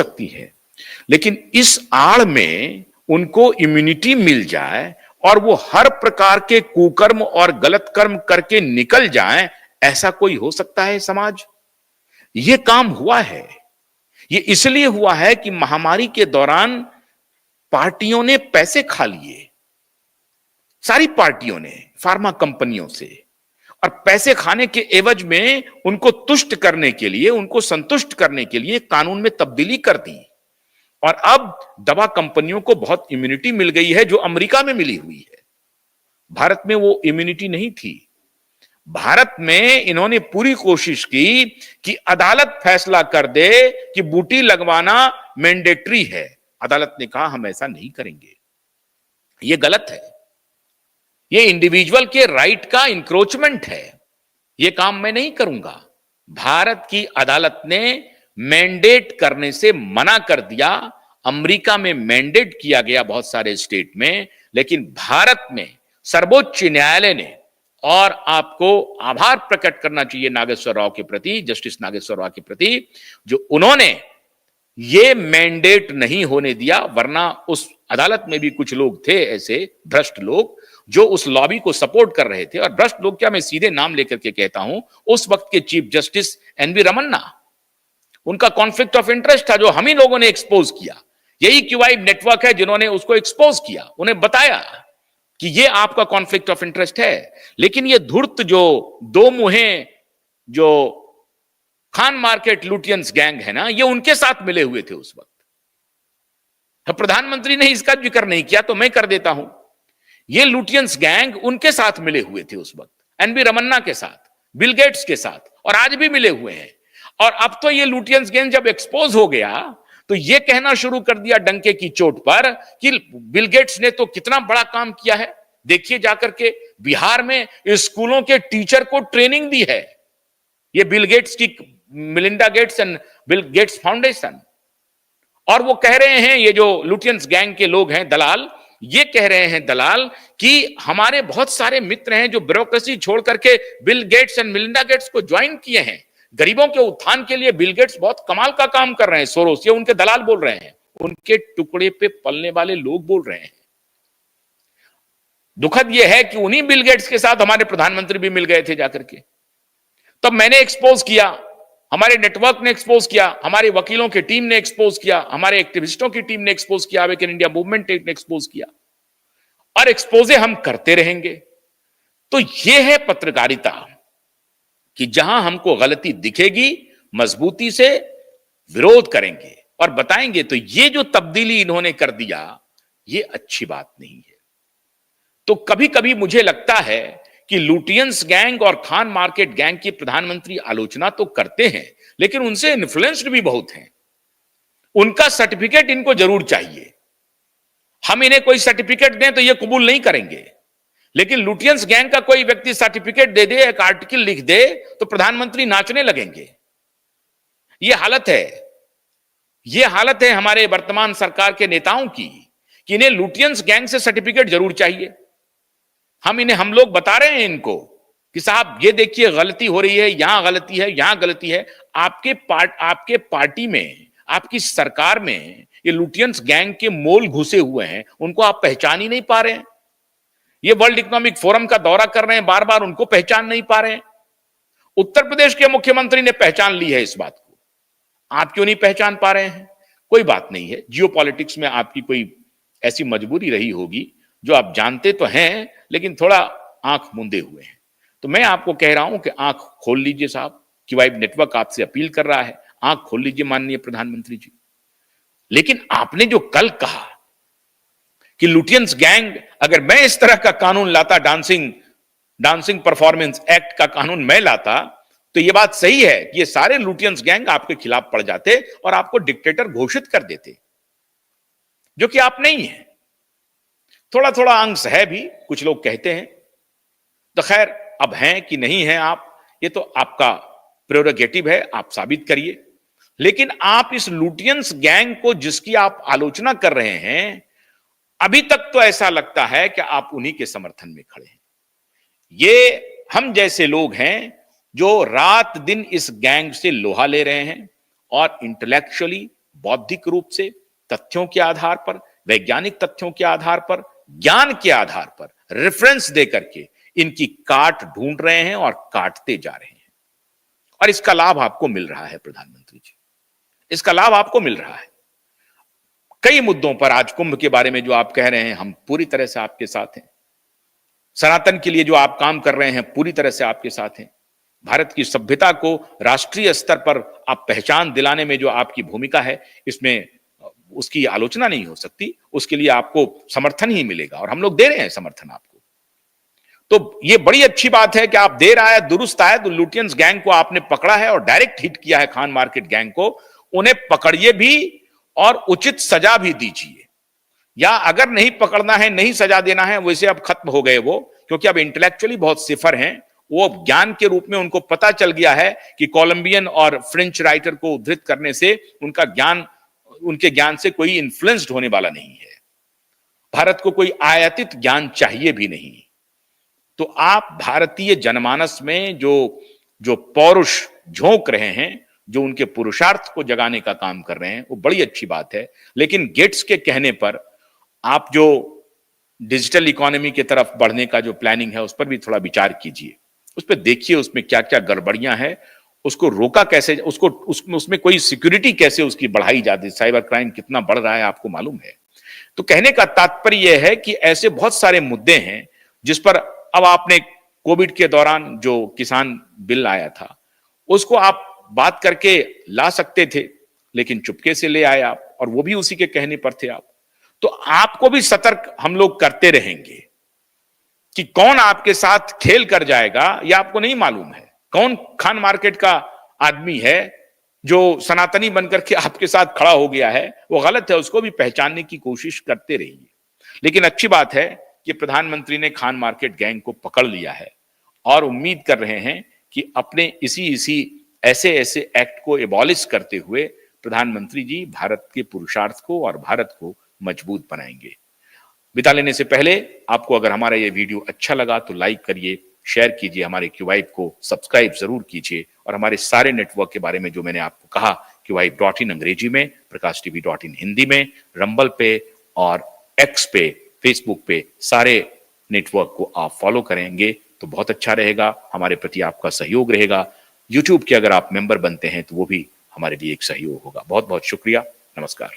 सकती है, लेकिन इस आड़ में उनको इम्यूनिटी मिल जाए और वो हर प्रकार के कुकर्म और गलत कर्म करके निकल जाएं, ऐसा कोई हो सकता है समाज? ये काम हुआ है। ये इसलिए हुआ है कि महामारी के दौरान पार्टियों ने पैसे खा लिए, सारी पार्टियों ने फार्मा कंपनियों से, और पैसे खाने के एवज में उनको तुष्ट करने के लिए, उनको संतुष्ट करने के लिए कानून में तब्दीली कर दी। और अब दवा कंपनियों को बहुत इम्यूनिटी मिल गई है, जो अमेरिका में मिली हुई है। भारत में वो इम्यूनिटी नहीं थी। भारत में इन्होंने पूरी कोशिश की कि अदालत फैसला कर दे कि बूटी लगवाना मैंडेटरी है। अदालत ने कहा हम ऐसा नहीं करेंगे, ये गलत है, ये इंडिविजुअल के राइट का इंक्रोचमेंट है, ये काम मैं नहीं करूंगा। भारत की अदालत ने मैंडेट करने से मना कर दिया। अमेरिका में मैंडेट किया गया बहुत सारे स्टेट में, लेकिन भारत में सर्वोच्च न्यायालय ने, और आपको आभार प्रकट करना चाहिए नागेश्वर राव के प्रति, जस्टिस नागेश्वर राव के प्रति, जो उन्होंने ये मैंडेट नहीं होने दिया। वरना उस अदालत में भी कुछ लोग थे ऐसे भ्रष्ट लोग जो उस लॉबी को सपोर्ट कर रहे थे। और भ्रष्ट लोग क्या, मैं सीधे नाम लेकर के कहता हूं, उस वक्त के चीफ जस्टिस एनवी रमन्ना, उनका कॉन्फ्लिक्ट ऑफ इंटरेस्ट था, जो हम ही लोगों ने एक्सपोज किया। यही क्यूआई नेटवर्क है जिन्होंने उसको एक्सपोज किया, उन्हें बताया कि ये आपका कॉन्फ्लिक्ट ऑफ इंटरेस्ट है। लेकिन ये धूर्त जो दो मुहे जो खान मार्केट लुटियंस गैंग है ना, ये उनके साथ मिले हुए थे उस वक्त। प्रधानमंत्री ने इसका जिक्र नहीं किया तो मैं कर देता हूं। ये लुटियंस गैंग उनके साथ मिले हुए थे उस वक्त, एनवी रमन्ना के साथ, बिल गेट्स के साथ, और आज भी मिले हुए हैं। और अब तो ये लुटियंस गैंग जब एक्सपोज हो गया तो ये कहना शुरू कर दिया डंके की चोट पर कि बिल गेट्स ने तो कितना बड़ा काम किया है। देखिए जाकर के बिहार में स्कूलों के टीचर को ट्रेनिंग दी है ये बिल गेट्स की, Melinda Gates and Bill Gates foundation. और वो कह रहे हैं, ये जो लुटियंस गैंग के लोग हैं दलाल, ये कह रहे हैं दलाल कि हमारे बहुत सारे मित्र हैं जो ब्यूरोक्रेसी छोड़ करके Bill Gates and Melinda Gates को ज्वाइन किए हैं। गरीबों के उत्थान के लिए बिल गेट्स बहुत कमाल का काम कर रहे हैं। सोरोस, ये उनके दलाल बोल रहे हैं, उनके टुकड़े पे पलने वाले लोग बोल रहे हैं। दुखद यह है कि उन्हीं बिल गेट्स के साथ हमारे प्रधानमंत्री भी मिल गए थे जाकर के। तब मैंने एक्सपोज किया, हमारे नेटवर्क ने एक्सपोज किया, हमारे वकीलों की टीम ने एक्सपोज किया, हमारे एक्टिविस्टों की टीम ने एक्सपोज किया, अवेकन इंडिया मूवमेंट ने एक्सपोज किया, और एक्सपोजे हम करते रहेंगे। तो यह है पत्रकारिता कि जहां हमको गलती दिखेगी मजबूती से विरोध करेंगे और बताएंगे। तो ये जो तब्दीली इन्होंने कर दिया, ये अच्छी बात नहीं है। तो कभी कभी मुझे लगता है कि लुटियंस गैंग और खान मार्केट गैंग की प्रधानमंत्री आलोचना तो करते हैं, लेकिन उनसे इन्फ्लुएंस्ड भी बहुत हैं। उनका सर्टिफिकेट इनको जरूर चाहिए। हम इन्हें कोई सर्टिफिकेट दें तो ये कबूल नहीं करेंगे, लेकिन लुटियंस गैंग का कोई व्यक्ति सर्टिफिकेट दे दे, एक आर्टिकल लिख दे, तो प्रधानमंत्री नाचने लगेंगे। ये हालत है, ये हालत है हमारे वर्तमान सरकार के नेताओं की कि इन्हें लुटियंस गैंग से सर्टिफिकेट जरूर चाहिए। हम लोग बता रहे हैं इनको कि साहब ये देखिए गलती हो रही है, यहां गलती है, यहां गलती है। आपके पार्टी में, आपकी सरकार में ये लुटियंस गैंग के मोल घुसे हुए हैं, उनको आप पहचान ही नहीं पा रहे हैं। ये वर्ल्ड इकोनॉमिक फोरम का दौरा कर रहे हैं बार बार, उनको पहचान नहीं पा रहे हैं। उत्तर प्रदेश के मुख्यमंत्री ने पहचान ली है इस बात को, आप क्यों नहीं पहचान पा रहे हैं? कोई बात नहीं है, जियोपॉलिटिक्स में आपकी कोई ऐसी मजबूरी रही होगी जो आप जानते तो हैं, लेकिन थोड़ा आंख मूंदे हुए हैं। तो मैं आपको कह रहा हूं कि आंख खोल लीजिए साहब, क्यूआई नेटवर्क आपसे अपील कर रहा है, आंख खोल लीजिए माननीय प्रधानमंत्री जी। लेकिन आपने जो कल कहा कि लुटियंस गैंग, अगर मैं इस तरह का कानून लाता, डांसिंग परफॉर्मेंस एक्ट का कानून मैं लाता, तो यह बात सही है कि ये सारे लुटियंस गैंग आपके खिलाफ पड़ जाते और आपको डिक्टेटर घोषित कर देते, जो कि आप नहीं है। थोड़ा थोड़ा अंश है भी, कुछ लोग कहते हैं। तो खैर, अब हैं कि नहीं हैं आप, ये तो आपका प्रेरोगेटिव है, आप साबित करिए। लेकिन आप इस लुटियंस गैंग को जिसकी आप आलोचना कर रहे हैं, अभी तक तो ऐसा लगता है कि आप उन्हीं के समर्थन में खड़े हैं। ये हम जैसे लोग हैं जो रात दिन इस गैंग से लोहा ले रहे हैं और इंटेलेक्चुअली बौद्धिक रूप से, तथ्यों के आधार पर, वैज्ञानिक तथ्यों के आधार पर, ज्ञान के आधार पर रेफरेंस दे करके इनकी काट ढूंढ रहे हैं और काटते जा रहे हैं। और इसका लाभ आपको मिल रहा है प्रधानमंत्री जी, इसका लाभ आपको मिल रहा है। कई मुद्दों पर आज कुंभ के बारे में जो आप कह रहे हैं, हम पूरी तरह से आपके साथ हैं। सनातन के लिए जो आप काम कर रहे हैं, पूरी तरह से आपके साथ हैं। भारत की सभ्यता को राष्ट्रीय स्तर पर आप पहचान दिलाने में जो आपकी भूमिका है, इसमें उसकी आलोचना नहीं हो सकती। उसके लिए आपको समर्थन ही मिलेगा और हम लोग दे रहे हैं समर्थन आपको। तो ये बड़ी अच्छी बात है कि आप देर आए दुरुस्त आए। तो लुटियंस गैंग को आपने पकड़ा है और डायरेक्ट हिट किया है खान मार्केट गैंग को। उन्हें पकड़िए भी और उचित सजा भी दीजिए, या अगर नहीं पकड़ना है, नहीं सजा देना है, वैसे अब खत्म हो गए वो, क्योंकि अब इंटेलेक्चुअली बहुत सिफर हैं वो। ज्ञान के रूप में उनको पता चल गया है कि कोलंबियन और फ्रेंच राइटर को उद्धृत करने से उनका ज्ञान, उनके ज्ञान से कोई इन्फ्लुएंस्ड होने वाला नहीं है। भारत को कोई आयातित ज्ञान चाहिए भी नहीं। तो आप भारतीय जनमानस में जो पौरुष झोंक रहे हैं, जो उनके पुरुषार्थ को जगाने का काम कर रहे हैं, वो बड़ी अच्छी बात है। लेकिन गेट्स के कहने पर आप जो डिजिटल इकोनॉमी की तरफ बढ़ने का जो प्लानिंग है, उस पर भी थोड़ा विचार कीजिए। उस पर देखिए उसमें क्या क्या गड़बड़ियां हैं, उसको रोका कैसे, उसमें कोई सिक्योरिटी कैसे उसकी बढ़ाई जाती है। साइबर क्राइम कितना बढ़ रहा है आपको मालूम है। तो कहने का तात्पर्य यह है कि ऐसे बहुत सारे मुद्दे हैं जिस पर अब आपने कोविड के दौरान जो किसान बिल आया था, उसको आप बात करके ला सकते थे, लेकिन चुपके से ले आए आप, और वो भी उसी के कहने पर थे आप। तो आपको भी सतर्क हम लोग करते रहेंगे कि कौन आपके साथ खेल कर जाएगा, यह आपको नहीं मालूम है। कौन खान मार्केट का आदमी है जो सनातनी बनकर के आपके साथ खड़ा हो गया है, वो गलत है। उसको भी पहचानने की कोशिश करते रहिए। लेकिन अच्छी बात है कि प्रधानमंत्री ने खान मार्केट गैंग को पकड़ लिया है और उम्मीद कर रहे हैं कि अपने इसी ऐसे एक्ट को एबॉलिश करते हुए प्रधानमंत्री जी भारत के पुरुषार्थ को और भारत को मजबूत बनाएंगे। विदा लेने से पहले आपको अगर हमारा ये वीडियो अच्छा लगा तो लाइक करिए, शेयर कीजिए, हमारे क्यूवाइब को सब्सक्राइब जरूर कीजिए, और हमारे सारे नेटवर्क के बारे में जो मैंने आपको कहा, QYIB.in अंग्रेजी में, PrakashTV.in हिंदी में, रंबल पे और एक्स पे, फेसबुक पे, सारे नेटवर्क को आप फॉलो करेंगे तो बहुत अच्छा रहेगा। हमारे प्रति आपका सहयोग रहेगा। यूट्यूब के अगर आप मेंबर बनते हैं तो वो भी हमारे लिए एक सहयोग होगा। बहुत बहुत शुक्रिया। नमस्कार।